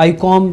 ICOM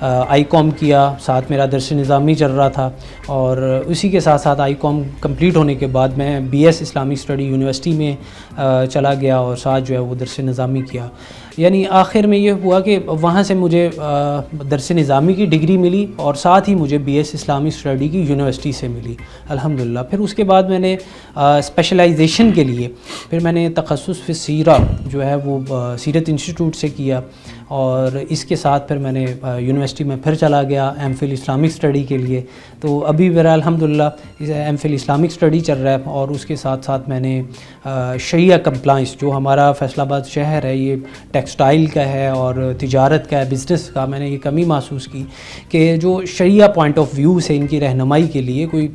آئی کام کیا، ساتھ میرا درس نظامی چل رہا تھا، اور اسی کے ساتھ ساتھ آئی کام کمپلیٹ ہونے کے بعد میں B S Islamic study university میں چلا گیا اور ساتھ جو ہے وہ درس نظامی کیا. یعنی آخر میں یہ ہوا کہ وہاں سے مجھے درس نظامی کی ڈگری ملی اور ساتھ ہی مجھے بی ایس اسلامک اسٹڈی کی یونیورسٹی سے ملی الحمدللہ. پھر اس کے بعد میں نے اسپیشلائزیشن کے لیے پھر میں نے تخصص فی سیرہ جو ہے وہ سیرت انسٹیٹیوٹ سے کیا، اور اس کے ساتھ پھر میں نے یونیورسٹی میں پھر چلا گیا ایم فل اسلامک اسٹڈی کے لیے. تو ابھی میرا الحمدللہ ایم فل اسلامک اسٹڈی چل رہا ہے، اور اس کے ساتھ ساتھ میں نے شریعہ کمپلائنس، جو ہمارا فیصل آباد شہر ہے یہ ٹیکسٹائل کا ہے اور تجارت کا ہے، بزنس کا، میں نے یہ کمی محسوس کی کہ جو شریعہ پوائنٹ آف ویو سے ان کی رہنمائی کے لیے کوئی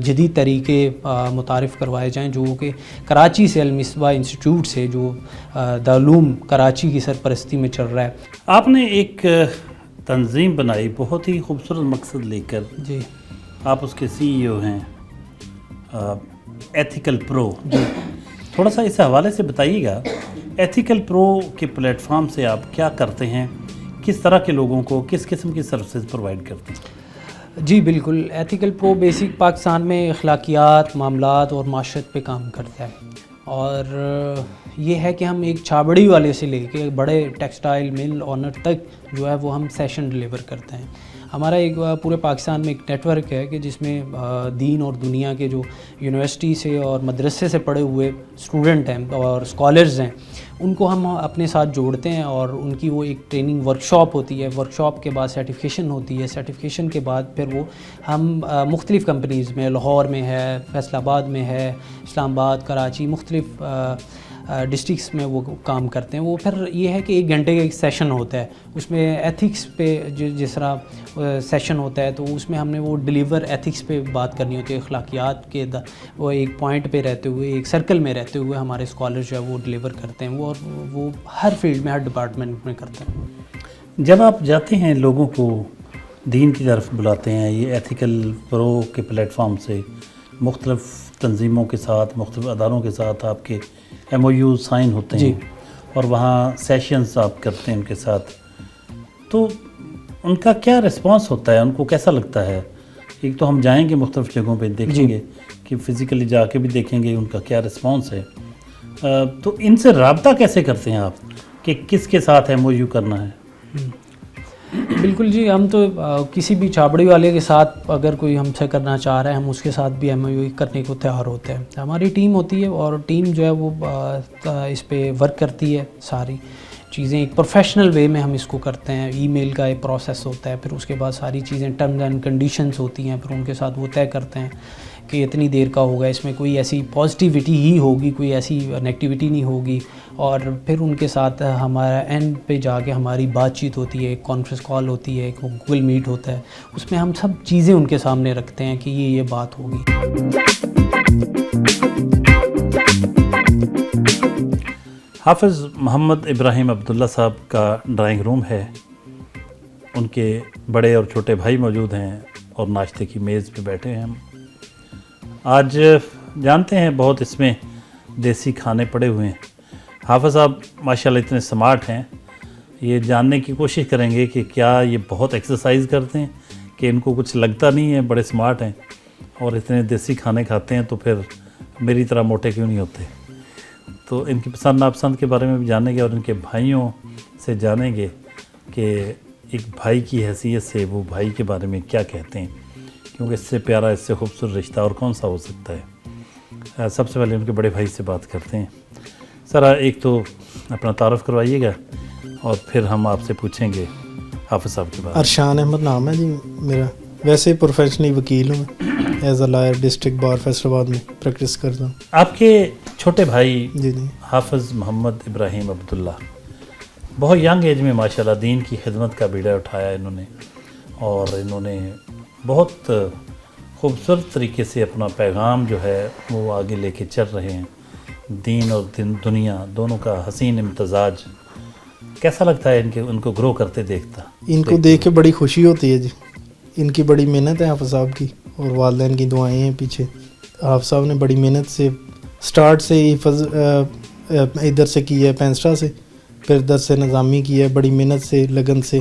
جدید طریقے متعارف کروائے جائیں، جو کہ کراچی سے المصباح انسٹیٹیوٹ سے جو دارالعلوم کراچی کی سرپرستی میں چل رہا ہے. آپ نے ایک تنظیم بنائی بہت ہی خوبصورت مقصد لے کر. جی، آپ اس کے سی ای او ہیں، ایتھیکل پرو. تھوڑا سا اس حوالے سے بتائیے گا، ایتھیکل پرو کے پلیٹ فارم سے آپ کیا کرتے ہیں، کس طرح کے لوگوں کو کس قسم کی سروسز پرووائڈ کرتے ہیں؟ جی بالکل. ایتھیکل پرو بیسک پاکستان میں اخلاقیات، معاملات اور معاشرت پہ کام کرتا ہے، اور یہ ہے کہ ہم ایک چھابڑی والے سے لے کے بڑے ٹیکسٹائل مل اونر تک جو ہے وہ ہم سیشن ڈلیور کرتے ہیں. ہمارا ایک پورے پاکستان میں ایک نیٹ ورک ہے کہ جس میں دین اور دنیا کے جو یونیورسٹی سے اور مدرسے سے پڑھے ہوئے اسٹوڈنٹ ہیں اور اسکالرز ہیں، ان کو ہم اپنے ساتھ جوڑتے ہیں، اور ان کی وہ ایک ٹریننگ ورکشاپ ہوتی ہے. ورکشاپ کے بعد سرٹیفکیشن ہوتی ہے. سرٹیفکیشن کے بعد پھر وہ ہم مختلف کمپنیز میں، لاہور میں ہے، فیصل آباد میں ہے، اسلام آباد، کراچی، مختلف ڈسٹرکس میں وہ کام کرتے ہیں. وہ پھر یہ ہے کہ 1 گھنٹے کا ایک سیشن ہوتا ہے، اس میں ایتھکس پہ جس طرح سیشن ہوتا ہے تو اس میں ہم نے وہ ڈلیور ایتھکس پہ بات کرنی ہوتی ہے، اخلاقیات کے وہ ایک پوائنٹ پہ رہتے ہوئے، ایک سرکل میں رہتے ہوئے ہمارے اسکالر جو ہے وہ ڈلیور کرتے ہیں. وہ ہر فیلڈ میں، ہر ڈپارٹمنٹ میں کرتے ہیں. جب آپ جاتے ہیں لوگوں کو دین کی طرف بلاتے ہیں، یہ ایتھیکل پرو کے پلیٹ فارم سے مختلف تنظیموں کے ساتھ، مختلف اداروں کے ساتھ آپ کے ایم او یو سائن ہوتے ہیں، اور وہاں سیشنز آپ کرتے ہیں ان کے ساتھ، تو ان کا کیا رسپانس ہوتا ہے؟ ان کو کیسا لگتا ہے؟ ایک تو ہم جائیں گے مختلف جگہوں پہ دیکھیں گے کہ فزیکلی جا کے بھی دیکھیں گے ان کا کیا رسپانس ہے، تو ان سے رابطہ کیسے کرتے ہیں آپ کہ کس کے ساتھ ایم او یو کرنا ہے؟ بالکل جی، ہم تو کسی بھی چھابڑی والے کے ساتھ اگر کوئی ہم سے کرنا چاہ رہا ہے، ہم اس کے ساتھ بھی ایم او یو کرنے کو تیار ہوتے ہیں. ہماری ٹیم ہوتی ہے، اور ٹیم جو ہے وہ اس پہ ورک کرتی ہے. ساری چیزیں ایک پروفیشنل وے میں ہم اس کو کرتے ہیں. ای میل کا ایک پروسیس ہوتا ہے، پھر اس کے بعد ساری چیزیں ٹرمز اینڈ کنڈیشنز ہوتی ہیں، پھر ان کے ساتھ وہ طے کرتے ہیں کہ اتنی دیر کا ہوگا، اس میں کوئی ایسی پازیٹیوٹی ہی ہوگی، کوئی ایسی نیگیٹیوٹی نہیں ہوگی. اور پھر ان کے ساتھ ہمارا اینڈ پہ جا کے ہماری بات چیت ہوتی ہے، ایک کانفرنس کال ہوتی ہے، ایک گوگل میٹ ہوتا ہے، اس میں ہم سب چیزیں ان کے سامنے رکھتے ہیں کہ یہ بات ہوگی. حافظ محمد ابراہیم عبداللہ صاحب کا ڈرائنگ روم ہے، ان کے بڑے اور چھوٹے بھائی موجود ہیں اور ناشتے کی میز پہ بیٹھے ہیں. ہم آج جانتے ہیں بہت اس میں دیسی کھانے پڑے ہوئے ہیں. حافظ صاحب ماشاءاللہ اتنے سمارٹ ہیں، یہ جاننے کی کوشش کریں گے کہ کیا یہ بہت ایکسرسائز کرتے ہیں کہ ان کو کچھ لگتا نہیں ہے، بڑے سمارٹ ہیں اور اتنے دیسی کھانے کھاتے ہیں، تو پھر میری طرح موٹے کیوں نہیں ہوتے. تو ان کی پسند ناپسند کے بارے میں بھی جانیں گے، اور ان کے بھائیوں سے جانیں گے کہ ایک بھائی کی حیثیت سے وہ بھائی کے بارے میں کیا کہتے ہیں، کیونکہ اس سے پیارا، اس سے خوبصورت رشتہ اور کون سا ہو سکتا ہے. سب سے پہلے ان کے بڑے بھائی سے بات کرتے ہیں. سر ایک تو اپنا تعارف کروائیے گا، اور پھر ہم آپ سے پوچھیں گے حافظ صاحب کے بارے میں. ارشان احمد نام ہے جی میرا، ویسے پروفیشنلی وکیل ہوں، as a lawyer district bar Faisalabad میں پریکٹس کرتا ہوں. آپ کے چھوٹے بھائی جی حافظ محمد ابراہیم عبداللہ بہت ینگ ایج میں ماشاءاللہ دین کی خدمت کا بیڑا اٹھایا انہوں نے، اور انہوں نے بہت خوبصورت طریقے سے اپنا پیغام جو ہے وہ آگے لے کے چل رہے ہیں. دین اور دنیا دونوں کا حسین امتزاج. کیسا لگتا ہے ان کو گرو کرتے دیکھتا؟ ان کو دیکھ کے بڑی خوشی ہوتی ہے جی. ان کی بڑی محنت ہے حافظ صاحب کی، اور والدین کی دعائیں ہیں پیچھے. حافظ صاحب نے بڑی محنت سے سٹارٹ سے حفظ ادھر سے کی ہے پینسٹا سے، پھر درس نظامی کی ہے بڑی محنت سے، لگن سے.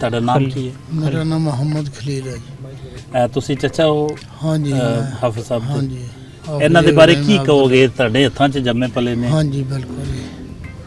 ਤੁਹਾਡਾ ਨਾਮ ਕੀ ਹੈ? ਮੇਰਾ ਨਾਮ ਮੁਹੰਮਦ ਖਲੀਲ ਹੈ ਜੀ। ਤੁਸੀਂ ਚਾਚਾ ਹੋ ਹਾਂਜੀ ਹਾਫਿਜ਼ ਸਾਹਿਬ ਦੇ? ਹਾਂਜੀ ਇਹਨਾਂ ਦੇ ਬਾਰੇ ਕੀ ਕਹੋਗੇ? ਤੁਹਾਡੇ ਹੱਥਾਂ 'ਚ ਜੰਮੇ ਪਲੇ ਨੇ, ਹਾਂਜੀ ਬਿਲਕੁਲ ਜੀ।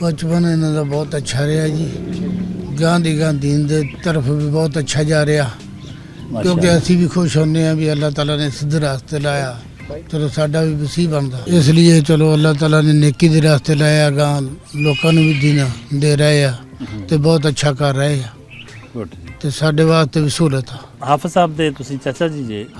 ਬਚਪਨ ਇਹਨਾਂ ਦਾ ਬਹੁਤ ਅੱਛਾ ਰਿਹਾ ਜੀ, ਗਾਂ ਦੀ ਗਾਂ ਦੀਨ ਦੇ ਤਰਫ ਵੀ ਬਹੁਤ ਅੱਛਾ ਜਾ ਰਿਹਾ, ਕਿਉਂਕਿ ਅਸੀਂ ਵੀ ਖੁਸ਼ ਹੁੰਦੇ ਹਾਂ ਵੀ ਅੱਲਾਹ ਤਾਲਾ ਨੇ ਸਿੱਧੇ ਰਾਸਤੇ ਲਾਇਆ, ਚਲੋ ਸਾਡਾ ਵੀ ਵਸੀਹ ਬਣਦਾ, ਇਸ ਲਈ ਚਲੋ ਅੱਲਾਹ ਤਾਲਾ ਨੇ ਨੇਕੀ ਦੇ ਰਾਸਤੇ ਲਾਇਆ, ਗਾਂ ਲੋਕਾਂ ਨੂੰ ਵੀ ਦੀਨ ਦੇ ਰਹੇ ਆ ਤੇ ਬਹੁਤ ਅੱਛਾ ਕਰ ਰਹੇ ਆ ਗੁੱਡ। ਤੇ ਸਾਡੇ ਵਾਸਤੇ ਵੀ ਸਹੂਲਤ ਆ। ਹਾਫਿਜ਼ ਸਾਹਿਬ ਦੇ ਤੁਸੀਂ ਚਾਚਾ ਜੀ ਜੇ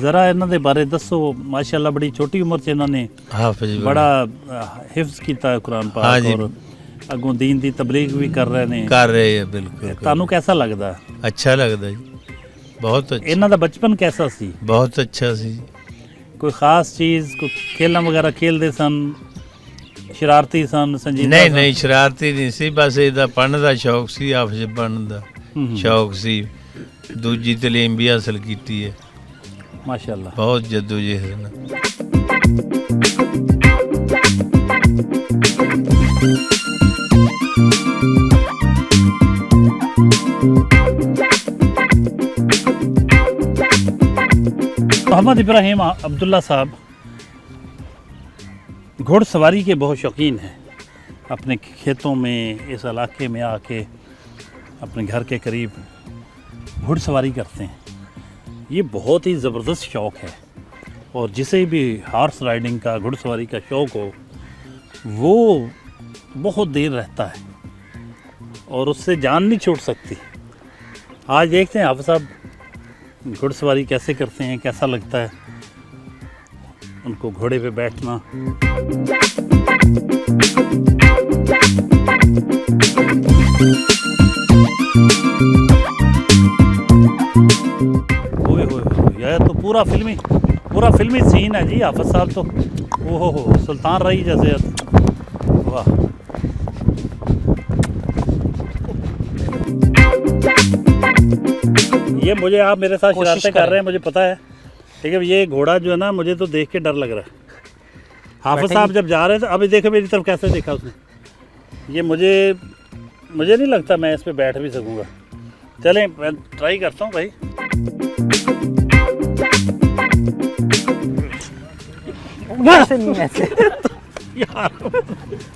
ذرا انہوں دے بارے دسو. ماشاءاللہ بڑی چھوٹی عمر سے انہوں نے حافظ بڑا حفظ کیتا ہے قرآن ہاں پاک جی. اور اگوں دین دی تبلیغ بھی کر رہے ہیں. کر رہے ہیں بالکل. تانوں کیسا لگدا؟ اچھا لگتا جی, بہت اچھا, انہاں دا بچپن کیسا سی؟ بہت اچھا سی. کوئی خاص چیز کوئی کھیلنا وغیرہ کھیلدے سن, شرارتی سن, سنجیدہ نہیں سن؟ نہیں شرارتی نہیں سی, بس یہ پڑھنے کا شوق سی, حافظ بننے کا ہم، شوق سی. دوجی تعلیم بھی حاصل کیتی ہے, ماشاءاللہ. بہت جدوجہد ہے. محمد ابراہیم عبداللہ صاحب گھوڑ سواری کے بہت شوقین ہیں. اپنے کھیتوں میں اس علاقے میں آ کے اپنے گھر کے قریب گھوڑ سواری کرتے ہیں. یہ بہت ہی زبردست شوق ہے, اور جسے بھی ہارس رائڈنگ کا, گھوڑ سواری کا شوق ہو وہ بہت دیر رہتا ہے اور اس سے جان نہیں چھوٹ سکتی. آج دیکھتے ہیں حافظ صاحب گھوڑ سواری کیسے کرتے ہیں, کیسا لگتا ہے ان کو گھوڑے پہ بیٹھنا. ہوئے یہ تو پورا فلمی سین ہے جی. حافظ صاحب تو اوہ ہو سلطان رہی جیسے. واہ, یہ مجھے آپ میرے ساتھ شرارتیں کر رہے ہیں مجھے پتہ ہے, لیکن یہ گھوڑا جو ہے نا مجھے تو دیکھ کے ڈر لگ رہا ہے. حافظ صاحب جب جا رہے تھے, ابھی دیکھو میری طرف کیسے دیکھا اس نے. یہ مجھے نہیں لگتا میں اس پہ بیٹھ بھی سکوں گا. چلیں میں ٹرائی کرتا ہوں بھائی.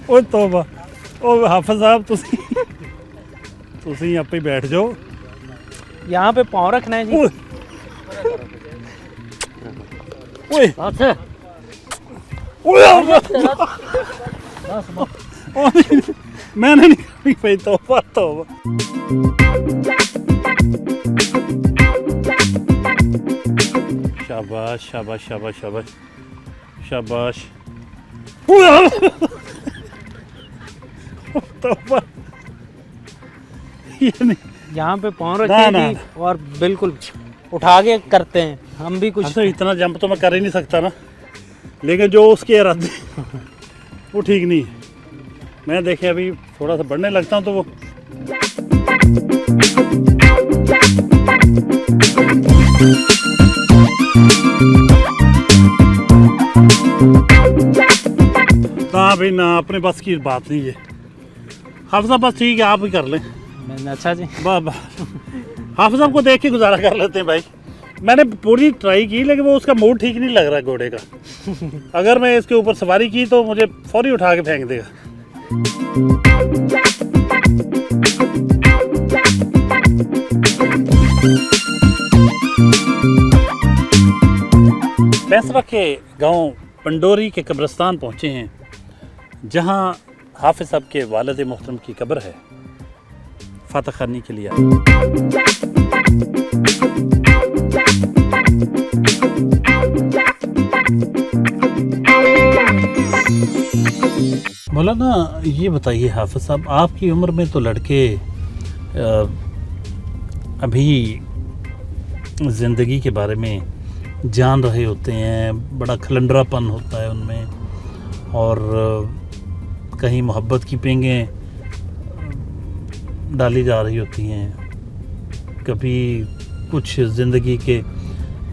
او توبہ, او حافظ صاحب تسی آپ ہی بیٹھ جاؤ. یہاں پہ پاؤں رکھنا ہے جی. میں نے نہیں کرنی پئی. توبہ توبہ. شاباش شاباش شاباش شاباش شاباش. توبہ. یہ نہیں, یہاں پہ پاؤں نہ، رکھیں نہ، جی اور بالکل اٹھا کے کرتے ہیں. ہم بھی کچھ اچھا اتنا جمپ تو میں کر ہی نہیں سکتا نا, لیکن جو اس کے ارادے وہ ٹھیک نہیں ہے. میں دیکھیں ابھی تھوڑا سا بڑھنے لگتا ہوں تو وہ نہ بھائی نہ, اپنے بس کی بات نہیں ہے. حافظ صاحب بس ٹھیک ہے, آپ ہی کر لیں. اچھا جی. حافظ صاحب کو دیکھ کے گزارا کر لیتے ہیں بھائی. میں نے پوری ٹرائی کی لیکن وہ اس کا موڈ ٹھیک نہیں لگ رہا گھوڑے کا. اگر میں اس کے اوپر سواری کی تو مجھے فوری اٹھا کے پھینک دے گا. پیسرا کے گاؤں پنڈوری کے قبرستان پہنچے ہیں, جہاں حافظ صاحب کے والد محترم کی قبر ہے. فاتح خانی کے لیے مولانا یہ بتائیے حافظ صاحب, آپ کی عمر میں تو لڑکے ابھی زندگی کے بارے میں جان رہے ہوتے ہیں, بڑا کھلنڈرا پن ہوتا ہے ان میں, اور کہیں محبت کی پینگیں ڈالی جا رہی ہوتی ہیں, کبھی کچھ زندگی کے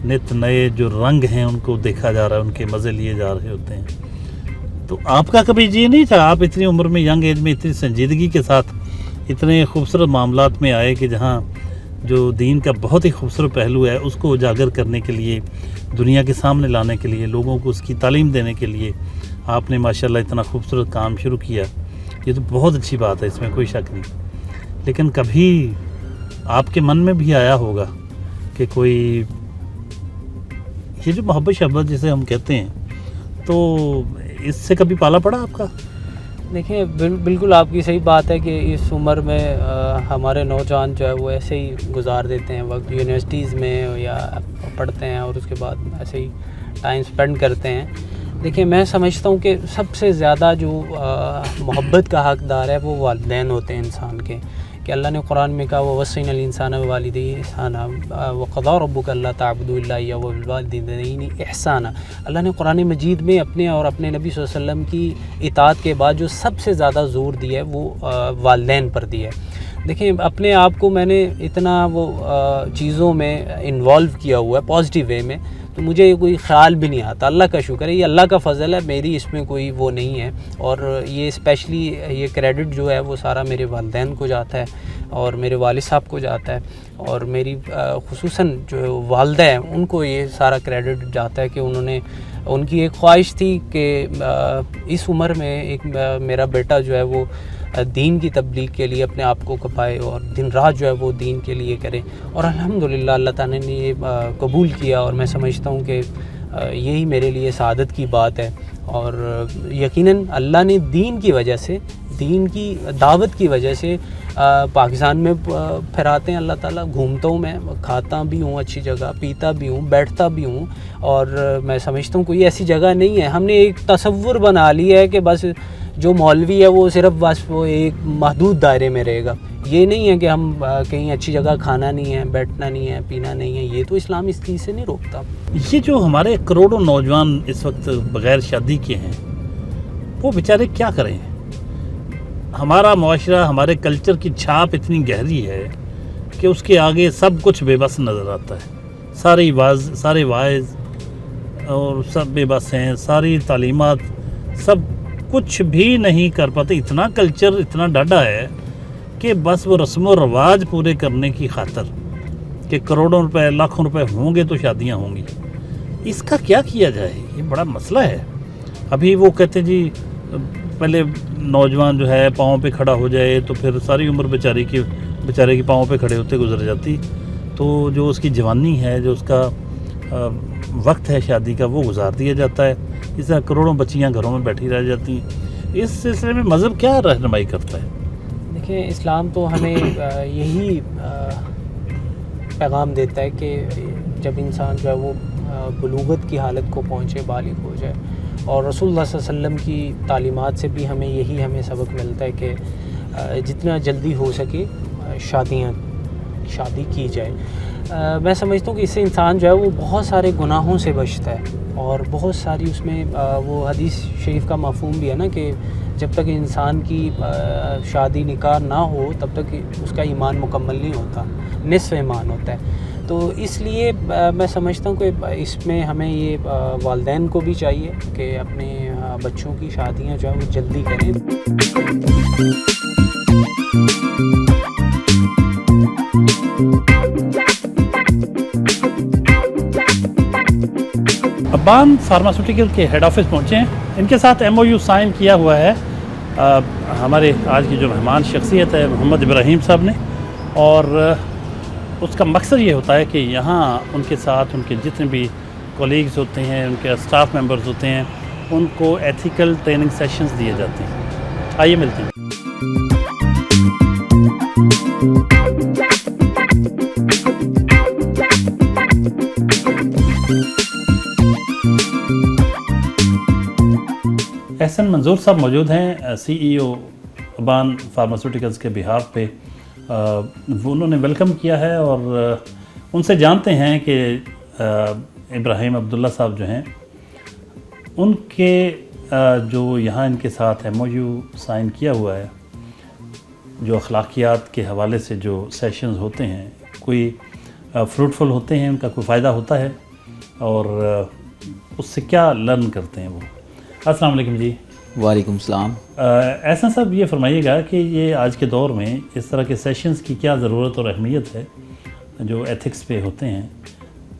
نت نئے جو رنگ ہیں ان کو دیکھا جا رہا ہے, ان کے مزے لیے جا رہے ہوتے ہیں. تو آپ کا کبھی جی نہیں تھا, آپ اتنی عمر میں ینگ ایج میں اتنی سنجیدگی کے ساتھ اتنے خوبصورت معاملات میں آئے کہ جہاں جو دین کا بہت ہی خوبصورت پہلو ہے اس کو اجاگر کرنے کے لیے, دنیا کے سامنے لانے کے لیے, لوگوں کو اس کی تعلیم دینے کے لیے آپ نے ماشاءاللہ اتنا خوبصورت کام شروع کیا. یہ تو بہت اچھی بات ہے, اس میں کوئی شک نہیں. لیکن کبھی آپ کے من میں بھی آیا ہوگا کہ کوئی یہ جو محبت شبت جسے ہم کہتے ہیں, تو اس سے کبھی پالا پڑا آپ کا؟ دیکھیں بالکل آپ کی صحیح بات ہے کہ اس عمر میں ہمارے نوجوان جو ہے وہ ایسے ہی گزار دیتے ہیں وقت یونیورسٹیز میں یا پڑھتے ہیں اور اس کے بعد ایسے ہی ٹائم سپینڈ کرتے ہیں. دیکھیں میں سمجھتا ہوں کہ سب سے زیادہ جو محبت کا حقدار ہے وہ والدین ہوتے ہیں انسان کے, کہ اللہ نے قرآن میں کہا وَوَصَّيْنَا الْإِنسَانَ بِوَالِدَيْهِ إِحْسَانًا وَقَضَىٰ رَبُّكَ أَلَّا تَعْبُدُوا إِلَّا إِيَّاهُ وَبِالْوَالِدَيْنِ إِحْسَانًا. اللہ نے قرآن مجید میں اپنے اور اپنے نبی صلی اللہ علیہ وسلم کی اطاعت کے بعد جو سب سے زیادہ زور دیا ہے وہ والدین پر دیا ہے. دیکھیں اپنے آپ کو میں نے اتنا وہ چیزوں میں انوالو کیا ہوا ہے پازیٹیو وے میں, تو مجھے کوئی خیال بھی نہیں آتا. اللہ کا شکر ہے, یہ اللہ کا فضل ہے, میری اس میں کوئی وہ نہیں ہے. اور یہ اسپیشلی یہ کریڈٹ جو ہے وہ سارا میرے والدین کو جاتا ہے اور میرے والد صاحب کو جاتا ہے, اور میری خصوصاً جو والدہ ہیں ان کو یہ سارا کریڈٹ جاتا ہے کہ انہوں نے, ان کی ایک خواہش تھی کہ اس عمر میں ایک میرا بیٹا جو ہے وہ دین کی تبلیغ کے لیے اپنے آپ کو کھپائے اور دن رات جو ہے وہ دین کے لیے کرے, اور الحمدللہ اللہ تعالیٰ نے یہ قبول کیا. اور میں سمجھتا ہوں کہ یہی میرے لیے سعادت کی بات ہے. اور یقیناً اللہ نے دین کی وجہ سے, دین کی دعوت کی وجہ سے پاکستان میں پھراتے ہیں اللہ تعالیٰ. گھومتا ہوں میں, کھاتا بھی ہوں اچھی جگہ, پیتا بھی ہوں, بیٹھتا بھی ہوں, اور میں سمجھتا ہوں کوئی ایسی جگہ نہیں ہے. ہم نے ایک تصور بنا لیا ہے کہ بس جو مولوی ہے وہ صرف بس وہ ایک محدود دائرے میں رہے گا. یہ نہیں ہے کہ ہم کہیں اچھی جگہ کھانا نہیں ہے, بیٹھنا نہیں ہے, پینا نہیں ہے. یہ تو اسلام اس چیز سے نہیں روکتا. یہ جو ہمارے کروڑوں نوجوان اس وقت بغیر شادی کے ہیں وہ بیچارے کیا کریں؟ ہمارا معاشرہ, ہمارے کلچر کی چھاپ اتنی گہری ہے کہ اس کے آگے سب کچھ بے بس نظر آتا ہے. سارے واعظ اور سب بے بس ہیں, ساری تعلیمات سب کچھ بھی نہیں کر پاتے. اتنا کلچر اتنا ڈاڈا ہے کہ بس وہ رسم و رواج پورے کرنے کی خاطر کہ کروڑوں روپے لاکھوں روپے ہوں گے تو شادیاں ہوں گی. اس کا کیا کیا جائے؟ یہ بڑا مسئلہ ہے. ابھی وہ کہتے ہیں جی پہلے نوجوان جو ہے پاؤں پہ کھڑا ہو جائے تو پھر ساری عمر بیچارے کی پاؤں پہ کھڑے ہوتے گزر جاتی, تو جو اس کی جوانی ہے, جو اس کا وقت ہے شادی کا, وہ گزار دیا جاتا ہے. اس طرح کروڑوں بچیاں گھروں میں بیٹھی رہ جاتی ہیں. اس سلسلے میں مذہب کیا رہنمائی کرتا ہے؟ دیکھیں اسلام تو ہمیں یہی پیغام دیتا ہے کہ جب انسان جو ہے وہ بلوغت کی حالت کو پہنچے, بالغ ہو جائے, اور رسول اللہ صلی اللہ علیہ وسلم کی تعلیمات سے بھی ہمیں سبق ملتا ہے کہ جتنا جلدی ہو سکے شادی کی جائے. میں سمجھتا ہوں کہ اس سے انسان جو ہے وہ بہت سارے گناہوں سے بچتا ہے, اور بہت ساری اس میں وہ حدیث شریف کا مفہوم بھی ہے نا کہ جب تک انسان کی شادی نکاح نہ ہو تب تک اس کا ایمان مکمل نہیں ہوتا, نصف ایمان ہوتا ہے. تو اس لیے میں سمجھتا ہوں کہ اس میں ہمیں یہ والدین کو بھی چاہیے کہ اپنے بچوں کی شادیاں جو ہے وہ جلدی کریں. ابان فارماسیوٹیکل کے ہیڈ آفس پہنچے ہیں. ان کے ساتھ MOU سائن کیا ہوا ہے ہمارے آج کی جو مہمان شخصیت ہے محمد ابراہیم صاحب نے, اور اس کا مقصد یہ ہوتا ہے کہ یہاں ان کے ساتھ ان کے جتنے بھی کولیگز ہوتے ہیں, ان کے اسٹاف ممبرز ہوتے ہیں, ان کو ایتھیکل ٹریننگ سیشنز دیے جاتے ہیں. آئیے ملتے ہیں. احسن منظور صاحب موجود ہیں, CEO ابان فارماسیوٹیکلز کے بہاف پہ. انہوں نے ویلکم کیا ہے, اور ان سے جانتے ہیں کہ ابراہیم عبداللہ صاحب جو ہیں ان کے جو یہاں ان کے ساتھ MOU سائن کیا ہوا ہے, جو اخلاقیات کے حوالے سے جو سیشنز ہوتے ہیں کوئی فروٹفل ہوتے ہیں, ان کا کوئی فائدہ ہوتا ہے, اور اس سے کیا لرن کرتے ہیں وہ. السلام علیکم جی. وعلیکم السلام. احسن صاحب یہ فرمائیے گا کہ یہ آج کے دور میں اس طرح کے سیشنز کی کیا ضرورت اور اہمیت ہے جو ایتھکس پہ ہوتے ہیں,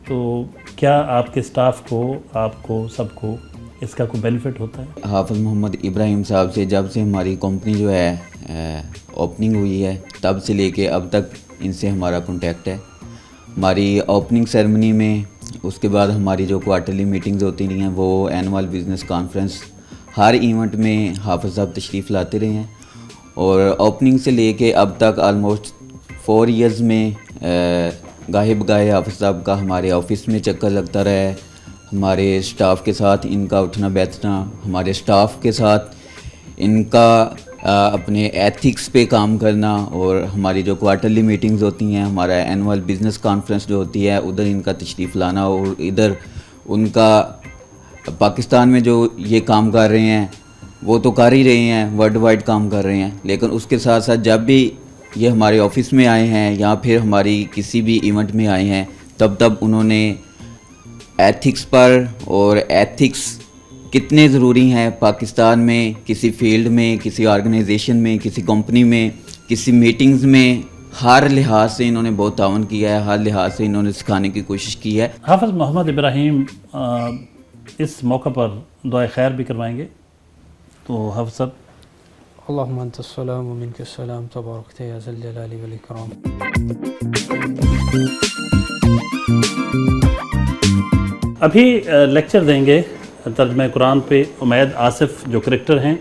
تو کیا آپ کے سٹاف کو, آپ کو, سب کو اس کا کوئی بینیفٹ ہوتا ہے؟ حافظ محمد ابراہیم صاحب سے جب سے ہماری کمپنی جو ہے اوپننگ ہوئی ہے تب سے لے کے اب تک ان سے ہمارا کنٹیکٹ ہے. ہماری اوپننگ سیرمنی میں, اس کے بعد ہماری جو کوارٹرلی میٹنگز ہوتی ہیں وہ اینول بزنس کانفرنس, ہر ایونٹ میں حافظ صاحب تشریف لاتے رہے ہیں، اور اوپننگ سے لے کے اب تک آلموسٹ 4 ایئرز میں گاہے بگاہے حافظ صاحب کا ہمارے آفس میں چکر لگتا رہا ہے، ہمارے سٹاف کے ساتھ ان کا اٹھنا بیٹھنا، ہمارے سٹاف کے ساتھ ان کا اپنے ایتھکس پہ کام کرنا، اور ہماری جو کوارٹرلی میٹنگز ہوتی ہیں، ہمارا اینول بزنس کانفرنس جو ہوتی ہے ادھر ان کا تشریف لانا، اور ادھر ان کا پاکستان میں جو یہ کام کر رہے ہیں وہ تو کر ہی رہے ہیں، ورلڈ وائڈ کام کر رہے ہیں، لیکن اس کے ساتھ ساتھ جب بھی یہ ہمارے آفس میں آئے ہیں یا پھر ہماری کسی بھی ایونٹ میں آئے ہیں تب انہوں نے ایتھکس پر، اور ایتھکس کتنے ضروری ہیں پاکستان میں، کسی فیلڈ میں، کسی آرگنائزیشن میں، کسی کمپنی میں، کسی میٹنگز میں، ہر لحاظ سے انہوں نے بہت تعاون کیا ہے، ہر لحاظ سے انہوں نے سکھانے کی کوشش کی ہے۔ حافظ محمد ابراہیم اس موقع پر دعائے خیر بھی کروائیں گے، تو حافظ صاحب۔ اللہم انت السلام و منک السلام تبارکت یا ذا الجلال والاکرام۔ ابھی لیکچر دیں گے ترجمہ قرآن پہ عمید آصف، جو کرکٹر ہیں،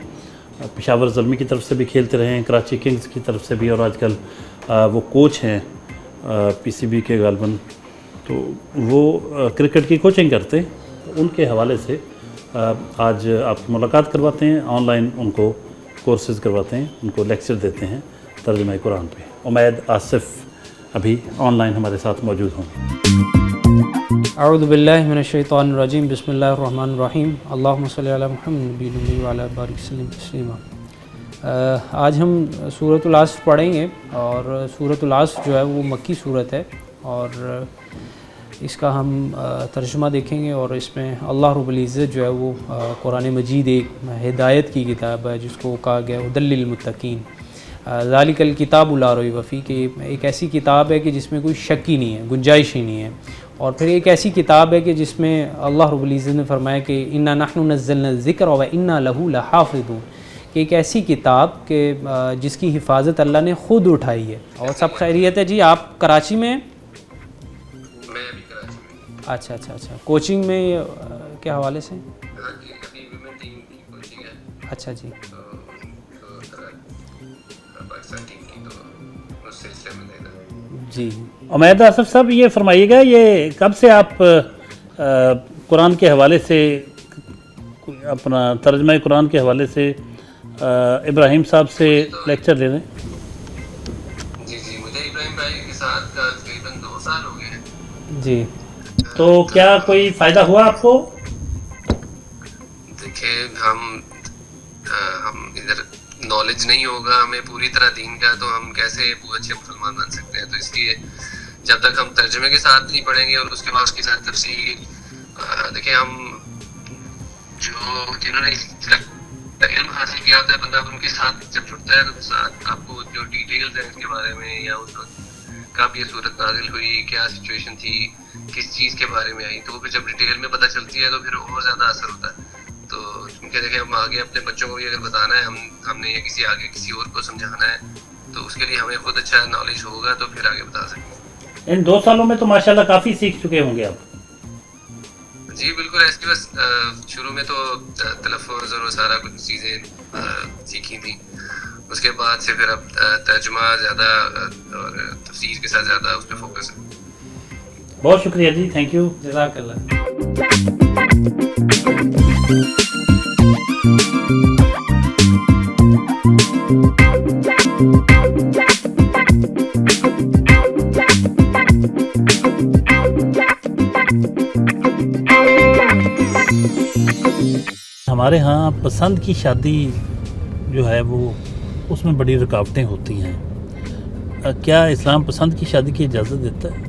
پشاور زلمی کی طرف سے بھی کھیلتے رہے ہیں، کراچی کنگز کی طرف سے بھی، اور آج کل وہ کوچ ہیں پی سی بی کے غالباً، تو وہ کرکٹ کی کوچنگ کرتے ہیں، تو ان کے حوالے سے آج آپ کی ملاقات کرواتے ہیں، آن لائن ان کو کورسز کرواتے ہیں، ان کو لیکچر دیتے ہیں ترجمہ قرآن پہ۔ عمید آصف ابھی آن لائن ہمارے ساتھ موجود ہوں۔ اعوذ باللہ من الشیطان الرجیم، بسم اللہ الرحمن الرحیم، اللہم صلی علی محمد نبی الامی وعلی بارک وسلم تسلیما۔ آج ہم سورۃ العصر پڑھیں گے، اور سورۃ العصر جو ہے وہ مکی صورت ہے، اور اس کا ہم ترجمہ دیکھیں گے، اور اس میں اللہ رب العزت جو ہے وہ قرآن مجید ایک ہدایت کی کتاب ہے جس کو کہا گیا ہدی للمتقین، ذالک الکتاب لا ریب فیہ، کہ ایک ایسی کتاب ہے کہ جس میں کوئی شک ہی نہیں ہے، گنجائش ہی نہیں ہے، اور پھر ایک ایسی کتاب ہے کہ جس میں اللہ رب العزت نے فرمایا کہ انا نحن نزلنا الذکر و انا لہ لحافظون، کہ ایک ایسی کتاب کہ جس کی حفاظت اللہ نے خود اٹھائی ہے۔ اور سب خیریت ہے جی؟ آپ کراچی میں ہیں؟ میں ابھی کراچی میں۔ اچھا، کوچنگ میں کیا حوالے سے؟ ہاں جی، ابھی ویمن ٹیم کی کوچنگ ہے۔ اچھا جی، پاکستان ٹیم کی، تو اس سلسلے میں دینا۔ جی عمید آصف صاحب، یہ فرمائیے گا، یہ کب سے آپ قرآن کے حوالے سے، اپنا ترجمہ قرآن کے حوالے سے ابراہیم صاحب سے لیکچر لے رہے ہیں؟ جی، مجھے ابراہیم بھائی کے ساتھ تقریباً 2 سال ہو گئے ہیں۔ جی، تو کیا کوئی فائدہ ہوا آپ کو؟ دیکھیں، ہم ادھر نالج نہیں ہوگا ہمیں پوری طرح دین کا، تو ہم کیسے اچھے مسلمان بن سکتے ہیں؟ تو اس لیے جب تک ہم ترجمے کے ساتھ نہیں پڑھیں گے اور اس کے بعد اس کے ساتھ تفصیل، دیکھیں ہم جنہوں نے علم حاصل کیا ہوتا ہے، بندہ ان کے ساتھ جب جڑتا ہے تو ساتھ آپ کو جو ڈیٹیلز ہیں اس کے بارے میں، یا اس وقت کب یہ صورت نازل ہوئی، کیا سچویشن تھی، کس چیز کے بارے میں آئی، تو پھر جب ڈیٹیل میں پتہ چلتی ہے تو پھر اور زیادہ اثر ہوتا ہے۔ تو کیونکہ دیکھیں، ہم آگے اپنے بچوں کو بھی اگر بتانا ہے ہم نے، یا کسی اور کو سمجھانا ہے، تو اس کے لیے ہمیں خود اچھا نالج ہوگا تو پھر آگے بتا سکتے ہیں۔ ان 2 سالوں میں تو ماشاءاللہ کافی سیکھ چکے ہوں گے آپ۔ جی بالکل، اس کی بس شروع میں تو تلفظ اور سارا کچھ چیزیں سیکھی تھیں، اس کے بعد سے پھر اب ترجمہ زیادہ اور تفسیر کے ساتھ زیادہ اس پہ فوکس ہے۔ بہت شکریہ جی، تھینک یو، جزاک اللہ۔ ہمارے ہاں پسند کی شادی جو ہے وہ، اس میں بڑی رکاوٹیں ہوتی ہیں، کیا اسلام پسند کی شادی کی اجازت دیتا ہے؟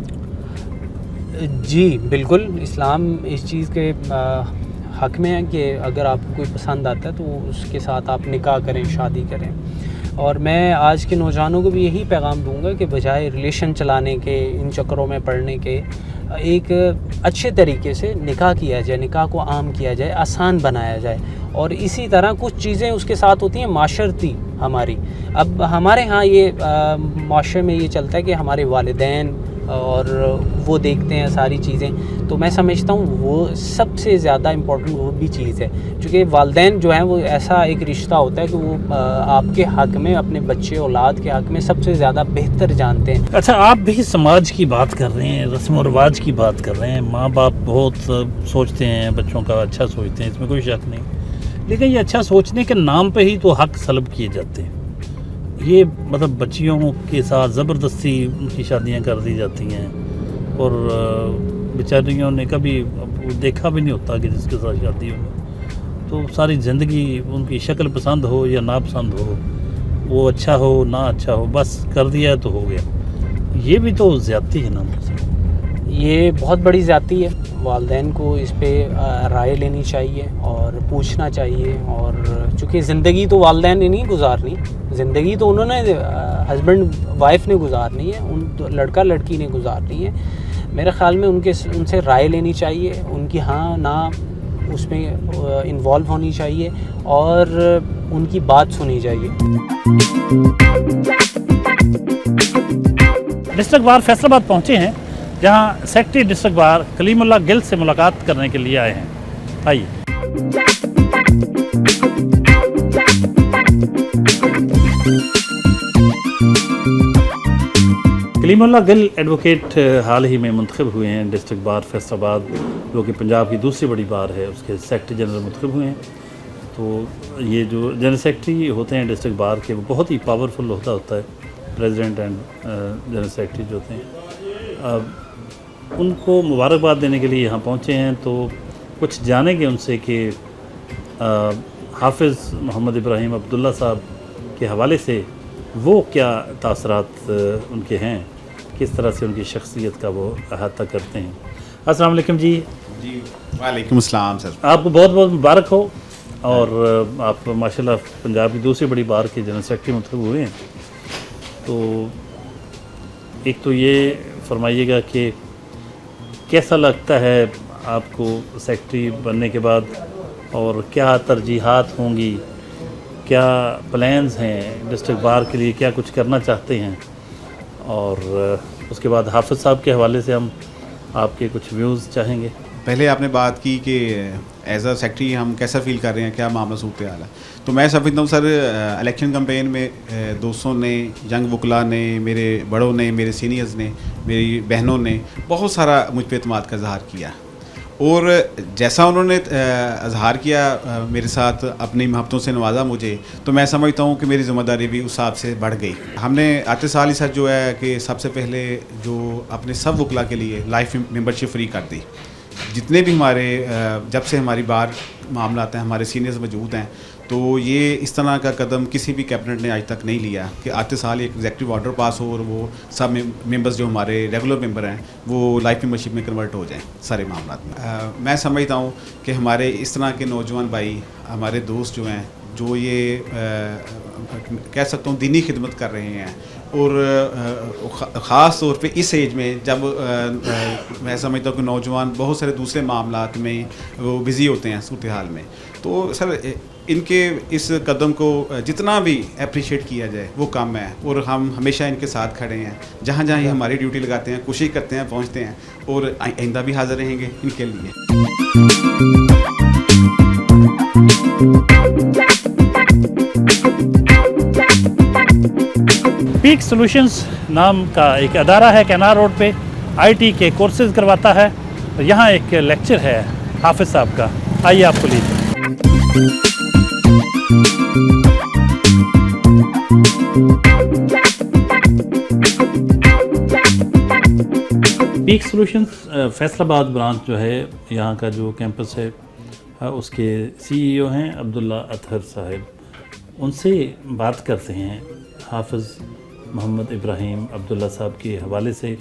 جی بالکل، اسلام اس چیز کے حق میں ہے کہ اگر آپ کو کوئی پسند آتا ہے تو اس کے ساتھ آپ نکاح کریں، شادی کریں۔ اور میں آج کے نوجوانوں کو بھی یہی پیغام دوں گا کہ بجائے ریلیشن چلانے کے، ان چکروں میں پڑنے کے، ایک اچھے طریقے سے نکاح کیا جائے، نکاح کو عام کیا جائے، آسان بنایا جائے۔ اور اسی طرح کچھ چیزیں اس کے ساتھ ہوتی ہیں معاشرتی ہماری۔ اب ہمارے ہاں یہ معاشرے میں یہ چلتا ہے کہ ہمارے والدین اور وہ دیکھتے ہیں ساری چیزیں. تو میں سمجھتا ہوں وہ سب سے زیادہ امپورٹنٹ وہ بھی چیز ہے, چونکہ والدین جو ہیں وہ ایسا ایک رشتہ ہوتا ہے کہ وہ آپ کے حق میں, اپنے بچے اولاد کے حق میں سب سے زیادہ بہتر جانتے ہیں. اچھا, آپ بھی سماج کی بات کر رہے ہیں, رسم و رواج کی بات کر رہے ہیں. ماں باپ بہت سوچتے ہیں, بچوں کا اچھا سوچتے ہیں, اس میں کوئی شک نہیں, لیکن یہ اچھا سوچنے کے نام پہ ہی تو حق سلب کیے جاتے ہیں. یہ مطلب بچیوں کے ساتھ زبردستی ان کی شادیاں کر دی جاتی ہیں, اور بیچاریوں نے کبھی دیکھا بھی نہیں ہوتا کہ جس کے ساتھ شادی ہو, تو ساری زندگی ان کی شکل پسند ہو یا ناپسند ہو, وہ اچھا ہو نہ اچھا ہو, بس کر دیا تو ہو گیا. یہ بھی تو زیادتی ہے نا. یہ بہت بڑی زیادتی ہے. والدین کو اس پہ رائے لینی چاہیے اور پوچھنا چاہیے, اور چونکہ زندگی تو والدین نے نہیں گزارنی, زندگی تو انہوں نے ہسبینڈ وائف نے گزارنی ہے, ان لڑکا لڑکی نے گزارنی ہے. میرے خیال میں ان سے رائے لینی چاہیے, ان کی ہاں نہ اس میں انوالو ہونی چاہیے, اور ان کی بات سنی چاہیے. ڈسٹرکٹ بار فیصل آباد پہنچے ہیں, جہاں سیکرٹری ڈسٹرکٹ بار کلیم اللہ گل سے ملاقات کرنے کے لیے آئے ہیں. آئیے. کلیم اللہ گل ایڈوکیٹ حال ہی میں منتخب ہوئے ہیں ڈسٹرکٹ بار فیصل آباد, جو کہ پنجاب کی دوسری بڑی بار ہے, اس کے سیکرٹری جنرل منتخب ہوئے ہیں. تو یہ جو جنرل سیکرٹری ہوتے ہیں ڈسٹرکٹ بار کے, وہ بہت ہی پاورفل ہوتا ہے. پریزیڈنٹ اینڈ جنرل سیکرٹری جو ہوتے ہیں, ان کو مبارکباد دینے کے لیے یہاں پہنچے ہیں. تو کچھ جانیں گے ان سے کہ حافظ محمد ابراہیم عبداللہ صاحب کے حوالے سے وہ کیا تاثرات ان کے ہیں, کس طرح سے ان کی شخصیت کا وہ احاطہ کرتے ہیں. السلام علیکم جی. جی وعلیکم السلام سر. آپ کو بہت بہت مبارک ہو, اور آپ ماشاءاللہ پنجاب کی دوسری بڑی بار کے جنرل سیکرٹری منتخب ہوئے ہیں. تو ایک تو یہ فرمائیے گا کہ کیسا لگتا ہے آپ کو سیکرٹری بننے کے بعد, اور کیا ترجیحات ہوں گی, کیا پلانز ہیں ڈسٹرکٹ بار کے لیے, کیا کچھ کرنا چاہتے ہیں, اور اس کے بعد حافظ صاحب کے حوالے سے ہم آپ کے کچھ ویوز چاہیں گے. پہلے آپ نے بات کی کہ ایز اے سیکرٹری ہم کیسا فیل کر رہے ہیں, کیا معاملہ صورتحال ہے. تو میں سمجھتا ہوں سر, الیکشن کمپین میں دوستوں نے, ینگ وکلاء نے, میرے بڑوں نے, میرے سینئرز نے, میری بہنوں نے بہت سارا مجھ پہ اعتماد کا اظہار کیا, اور جیسا انہوں نے اظہار کیا میرے ساتھ, اپنی محبتوں سے نوازا مجھے, تو میں سمجھتا ہوں کہ میری ذمہ داری بھی اس حساب سے بڑھ گئی. ہم نے آتے سال ہی سر جو ہے کہ سب سے پہلے جو اپنے سب وکلاء کے لیے لائف ممبرشپ فری کر دی. جتنے بھی ہمارے جب سے ہماری بار معاملات ہیں, ہمارے سینئرز موجود ہیں, تو یہ اس طرح کا قدم کسی بھی کیبنٹ نے آج تک نہیں لیا کہ آتے سال ایک ایگزیکٹو آرڈر پاس ہو اور وہ سب ممبرز جو ہمارے ریگولر ممبر ہیں وہ لائف ممبرشپ میں کنورٹ ہو جائیں سارے معاملات میں. میں سمجھتا ہوں کہ ہمارے اس طرح کے نوجوان بھائی, ہمارے دوست جو ہیں, جو یہ کہہ سکتا ہوں دینی خدمت کر رہے ہیں, اور خاص طور پہ اس ایج میں جب میں سمجھتا ہوں کہ نوجوان بہت سارے دوسرے معاملات میں وہ بزی ہوتے ہیں صورتحال میں, تو سر ان کے اس قدم کو جتنا بھی اپریشیٹ کیا جائے وہ کم ہے, اور ہم ہمیشہ ان کے ساتھ کھڑے ہیں. جہاں جہاں یہ ہماری ڈیوٹی لگاتے ہیں, کوشش کرتے ہیں پہنچتے ہیں, اور آئندہ بھی حاضر رہیں گے ان کے لیے. پیک سولوشنز نام کا ایک ادارہ ہے, کینار روڈ پہ IT کے کورسز کرواتا ہے. یہاں ایک لیکچر ہے حافظ صاحب کا, آئیے آپ کو لیجیے. پیک سولوشنز فیصل آباد برانچ جو ہے, یہاں کا جو کیمپس ہے, اس کے CEO ہیں عبداللہ اطہر صاحب. ان سے بات کرتے ہیں حافظ محمد ابراہیم عبداللہ صاحب کے حوالے سے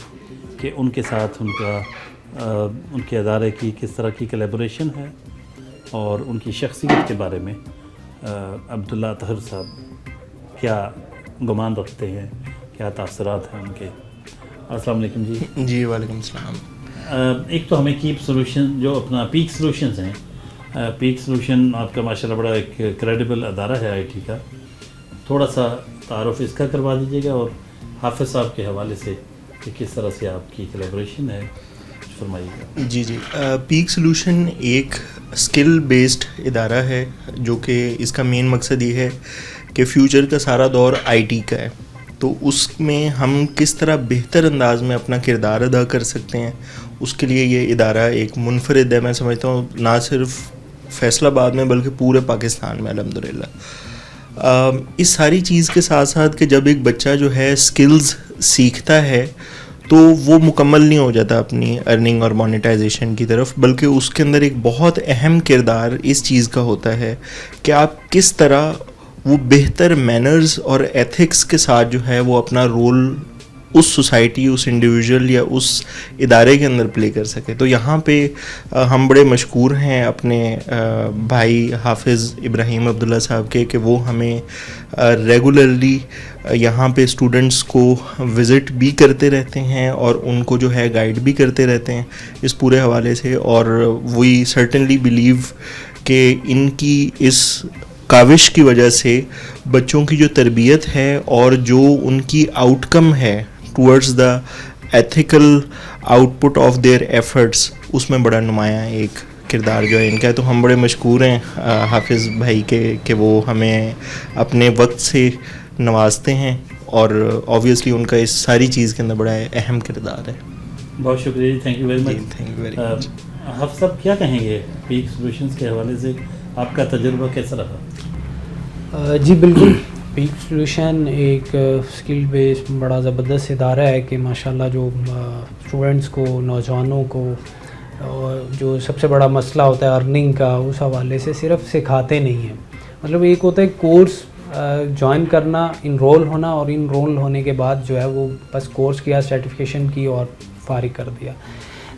کہ ان کے ساتھ ان کے ادارے کی کس طرح کی کلیبوریشن ہے, اور ان کی شخصیت کے بارے میں عبداللہ اطہر صاحب کیا گمان رکھتے ہیں, کیا تاثرات ہیں ان کے. السلام علیکم جی. جی وعلیکم السلام. ایک تو ہمیں کیپ سولوشن جو اپنا پیک سولوشنز ہیں, پیک سولوشن آپ کا ماشاءاللہ بڑا ایک کریڈیبل ادارہ ہے IT کا, تھوڑا سا تعارف اس کا کروا دیجیے گا, اور حافظ صاحب کے حوالے سے کہ کس طرح سے آپ کی کولیبریشن ہے، فرمائیے. جی پیک سلوشن ایک اسکل بیسڈ ادارہ ہے جو کہ اس کا مین مقصد یہ ہے کہ فیوچر کا سارا دور آئی ٹی کا ہے، تو اس میں ہم کس طرح بہتر انداز میں اپنا کردار ادا کر سکتے ہیں، اس کے لیے یہ ادارہ ایک منفرد ہے. میں سمجھتا ہوں نہ صرف فیصل آباد میں بلکہ پورے پاکستان میں الحمدللہ. اس ساری چیز کے ساتھ ساتھ کہ جب ایک بچہ جو ہے اسکلز سیکھتا ہے تو وہ مکمل نہیں ہو جاتا اپنی ارننگ اور مانیٹائزیشن کی طرف، بلکہ اس کے اندر ایک بہت اہم کردار اس چیز کا ہوتا ہے کہ آپ کس طرح وہ بہتر مینرز اور ایتھکس کے ساتھ جو ہے وہ اپنا رول اس سوسائٹی، اس انڈیویژل یا اس ادارے کے اندر پلے کر سکے. تو یہاں پہ ہم بڑے مشکور ہیں اپنے بھائی حافظ ابراہیم عبداللہ صاحب کے کہ وہ ہمیں ریگولرلی یہاں پہ اسٹوڈنٹس کو وزٹ بھی کرتے رہتے ہیں اور ان کو جو ہے گائیڈ بھی کرتے رہتے ہیں اس پورے حوالے سے. اور وی سرٹنلی بلیو کہ ان کی اس کاوش کی وجہ سے بچوں کی جو تربیت ہے اور جو ان کی آؤٹ کم ہے towards the ethical output of their efforts, اس میں بڑا نمایاں ایک کردار جو ہے ان کا ہے. تو ہم بڑے مشکور ہیں حافظ بھائی کے کہ وہ ہمیں اپنے وقت سے نوازتے ہیں اور آبویسلی ان کا اس ساری چیز کے اندر بڑا اہم کردار ہے. بہت شکریہ جی، thank you very much. Thank you very much. حافظ صاحب کیا کہیں گے پیک سولوشنز کے حوالے سے، آپ کا تجربہ کیسا رہا؟ جی بالکل، پیک سولوشن ایک اسکل بیس بڑا زبردست ادارہ ہے کہ ماشاءاللہ جو اسٹوڈنٹس کو، نوجوانوں کو جو سب سے بڑا مسئلہ ہوتا ہے ارننگ کا، اس حوالے سے صرف سکھاتے نہیں ہیں. مطلب ایک ہوتا ہے کورس جوائن کرنا، انرول ہونا، اور انرول ہونے کے بعد جو ہے وہ بس کورس کیا، سرٹیفکیشن کی اور فارغ کر دیا.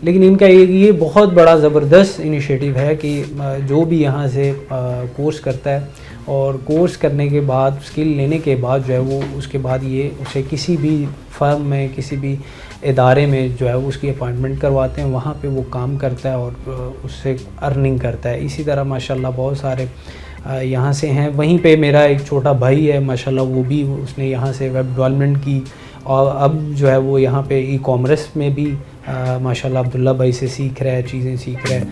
لیکن ان کا یہ بہت بڑا زبردست انیشیٹو ہے کہ جو بھی یہاں سے کورس کرتا ہے اور کورس کرنے کے بعد، اسکل لینے کے بعد جو ہے وہ اس کے بعد یہ اسے کسی بھی فرم میں، کسی بھی ادارے میں جو ہے اس کی اپائنٹمنٹ کرواتے ہیں، وہاں پہ وہ کام کرتا ہے اور اس سے ارننگ کرتا ہے. اسی طرح ماشاءاللہ بہت سارے یہاں سے ہیں. وہیں پہ میرا ایک چھوٹا بھائی ہے ماشاءاللہ، وہ بھی اس نے یہاں سے ویب ڈیولپمنٹ کی اور اب جو ہے وہ یہاں پہ ای کامرس میں بھی ماشاءاللہ عبداللہ بھائی سے سیکھ رہا ہے، چیزیں سیکھ رہا ہے.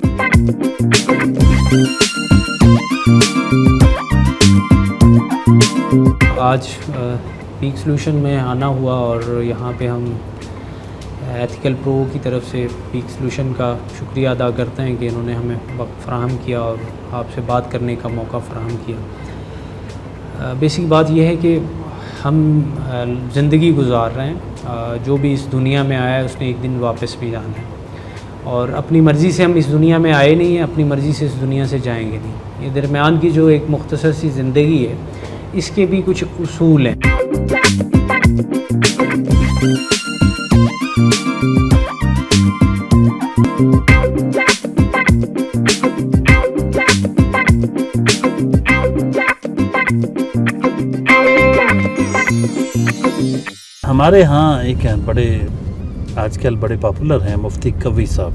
آج پیک سلوشن میں آنا ہوا اور یہاں پہ ہم ایتھیکل پرو کی طرف سے پیک سلوشن کا شکریہ ادا کرتے ہیں کہ انہوں نے ہمیں وقت فراہم کیا اور آپ سے بات کرنے کا موقع فراہم کیا. بیسک بات یہ ہے کہ ہم زندگی گزار رہے ہیں، جو بھی اس دنیا میں آیا ہے اس نے ایک دن واپس بھی جانا ہے، اور اپنی مرضی سے ہم اس دنیا میں آئے نہیں ہیں، اپنی مرضی سے اس دنیا سے جائیں گے نہیں. یہ درمیان کی جو ایک مختصر سی زندگی ہے، اس کے بھی کچھ اصول ہیں. ہمارے ہاں ایک بڑے آج کل بڑے پاپولر ہیں مفتی قوی صاحب.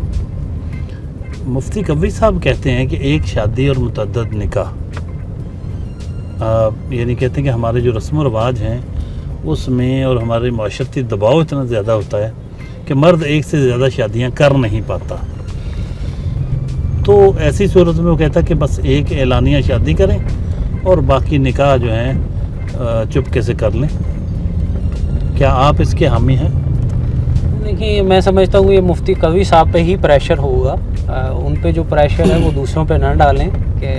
مفتی قوی صاحب کہتے ہیں کہ ایک شادی اور متعدد نکاح، یعنی کہتے ہیں کہ ہمارے جو رسم و رواج ہیں اس میں اور ہمارے معاشرتی دباؤ اتنا زیادہ ہوتا ہے کہ مرد ایک سے زیادہ شادیاں کر نہیں پاتا. تو ایسی صورت میں وہ کہتا ہے کہ بس ایک اعلانیہ شادی کریں اور باقی نکاح جو ہیں چپکے سے کر لیں. کیا آپ اس کے حامی ہیں؟ دیکھیے میں سمجھتا ہوں یہ مفتی قوی صاحب پہ ہی پریشر ہوگا. ان پہ جو پریشر ہے وہ دوسروں پہ نہ ڈالیں کہ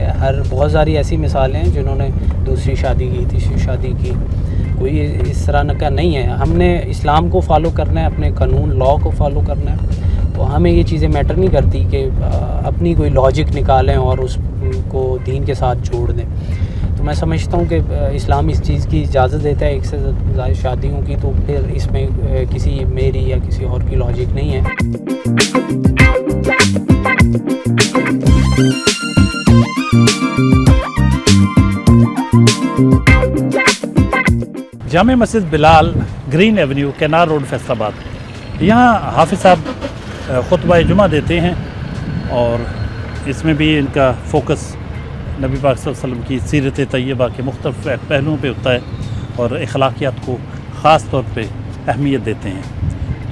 بہت ساری ایسی مثالیں ہیں جنہوں نے دوسری شادی کی، تیسری شادی کی. کوئی اس طرح کا نہیں ہے. ہم نے اسلام کو فالو کرنا ہے، اپنے قانون لاء کو فالو کرنا ہے. تو ہمیں یہ چیزیں میٹر نہیں کرتی کہ اپنی کوئی لاجک نکالیں اور اس کو دین کے ساتھ جوڑ دیں. تو میں سمجھتا ہوں کہ اسلام اس چیز کی اجازت دیتا ہے ایک سے زائد شادیوں کی، تو پھر اس میں کسی میری یا کسی اور کی لاجک نہیں ہے. جامع مسجد بلال، گرین ایونیو، کینار روڈ، فیصل آباد. یہاں حافظ صاحب خطبہ جمعہ دیتے ہیں اور اس میں بھی ان کا فوکس نبی پاک صلی اللہ علیہ وسلم کی سیرت طیبہ کے مختلف پہلوؤں پہ ہوتا ہے اور اخلاقیات کو خاص طور پہ اہمیت دیتے ہیں.